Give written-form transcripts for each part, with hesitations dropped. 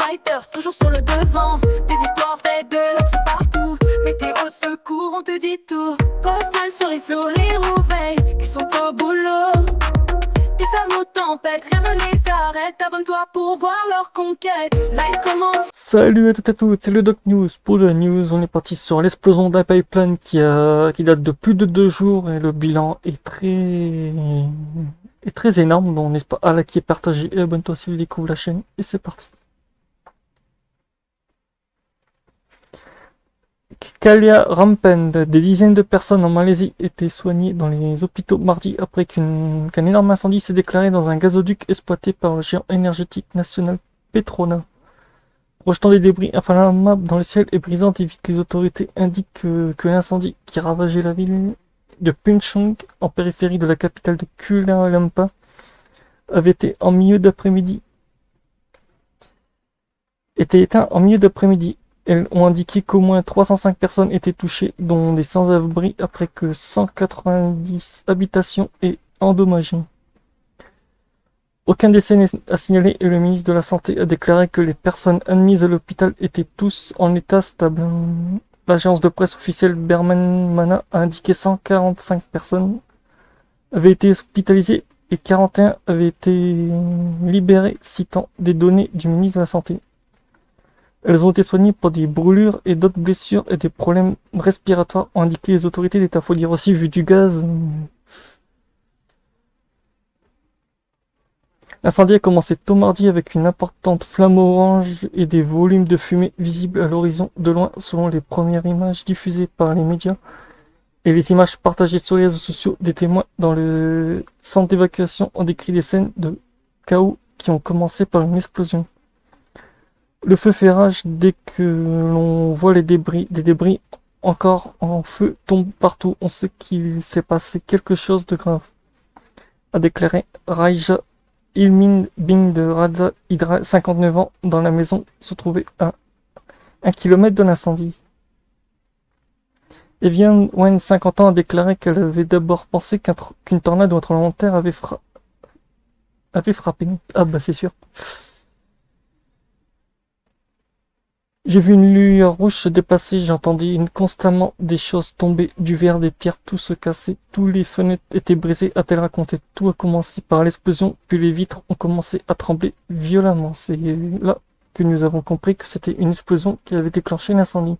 fighters, toujours sur le devant. Des histoires vraies de l'action partout. Météo secours, on te dit tout. Quand la salle se rifle, les réveille, ils sont au boulot. Des femmes aux tempêtes, rien ne les arrête. Abonne-toi pour voir leur conquête. Like, comment. Salut à toutes et à tous, c'est le Doc News. Pour la news, on est parti sur l'explosion d'un pipeline qui date de plus de 2 jours et le bilan est très énorme. Donc n'est-ce pas, à la qui est partagé et abonne-toi si tu découvres la chaîne et c'est parti. Kalia Rampend, des dizaines de personnes en Malaisie étaient soignées dans les hôpitaux mardi après qu'un énorme incendie s'est déclaré dans un gazoduc exploité par le géant énergétique national Petronas. Projetant des débris inflammables dans le ciel et brisant des vitres, les autorités indiquent que l'incendie qui ravageait la ville de Punchong, en périphérie de la capitale de Kuala Lumpur, avait été en milieu d'après-midi. Était éteint en milieu d'après-midi. Elles ont indiqué qu'au moins 305 personnes étaient touchées, dont des sans-abri, après que 190 habitations aient endommagé. Aucun décès n'est à signaler et le ministre de la Santé a déclaré que les personnes admises à l'hôpital étaient tous en état stable. L'agence de presse officielle Berman a indiqué 145 personnes avaient été hospitalisées et 41 avaient été libérées, citant des données du ministre de la Santé. Elles ont été soignées pour des brûlures et d'autres blessures et des problèmes respiratoires, ont indiqué les autorités d'État. Faut dire aussi, vu du gaz. L'incendie a commencé tôt mardi avec une importante flamme orange et des volumes de fumée visibles à l'horizon de loin selon les premières images diffusées par les médias et les images partagées sur les réseaux sociaux. Des témoins dans le centre d'évacuation ont décrit des scènes de chaos qui ont commencé par une explosion. Le feu fait rage dès que l'on voit des débris encore en feu tombent partout. On sait qu'il s'est passé quelque chose de grave, a déclaré Raija Ilmin Bing de Raza Hydra, 59 ans, dans la maison se trouvait à 1 kilomètre de l'incendie. Evian Wen, 50 ans, a déclaré qu'elle avait d'abord pensé qu'une tornade ou un tremblement de terre avait frappé. Ah bah c'est sûr. J'ai vu une lueur rouge se dépasser, j'entendis constamment des choses tomber, du verre, des pierres, tout se casser, tous les fenêtres étaient brisées, a-t-elle raconté. Tout a commencé par l'explosion, puis les vitres ont commencé à trembler violemment. C'est là que nous avons compris que c'était une explosion qui avait déclenché l'incendie.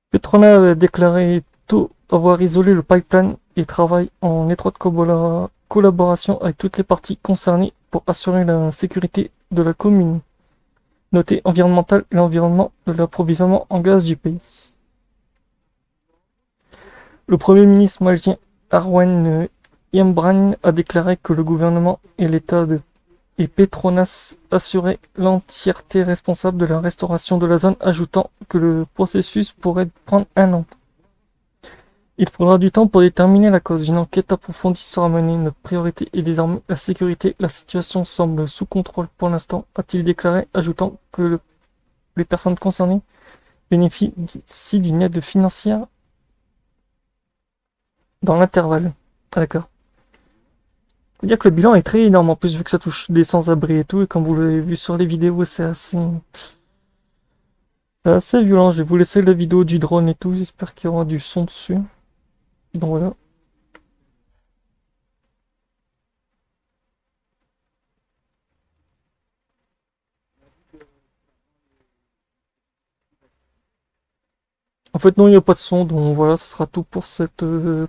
Petronas a déclaré tôt avoir isolé le pipeline et travaille en étroite collaboration avec toutes les parties concernées pour assurer la sécurité de la commune. Noté environnemental et l'environnement de l'approvisionnement en gaz du pays. Le Premier ministre malien Arwen Yembran a déclaré que le gouvernement et l'État et Petronas assuraient l'entièreté responsable de la restauration de la zone, ajoutant que le processus pourrait prendre 1 an. Il faudra du temps pour déterminer la cause. Une enquête approfondie sera menée. Notre priorité est désormais la sécurité. La situation semble sous contrôle pour l'instant, a-t-il déclaré, ajoutant que les personnes concernées bénéficient d'une aide financière dans l'intervalle. Ah, d'accord. Faut dire que le bilan est très énorme en plus, vu que ça touche des sans-abri et tout, et comme vous l'avez vu sur les vidéos, c'est assez violent. Je vais vous laisser la vidéo du drone et tout. J'espère qu'il y aura du son dessus. Donc voilà. En fait non, il n'y a pas de son, donc voilà, ce sera tout pour cette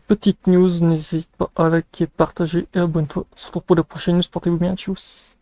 petite news. N'hésite pas à liker, partager et abonne-toi. On se retrouve pour la prochaine news, portez-vous bien, tchuss.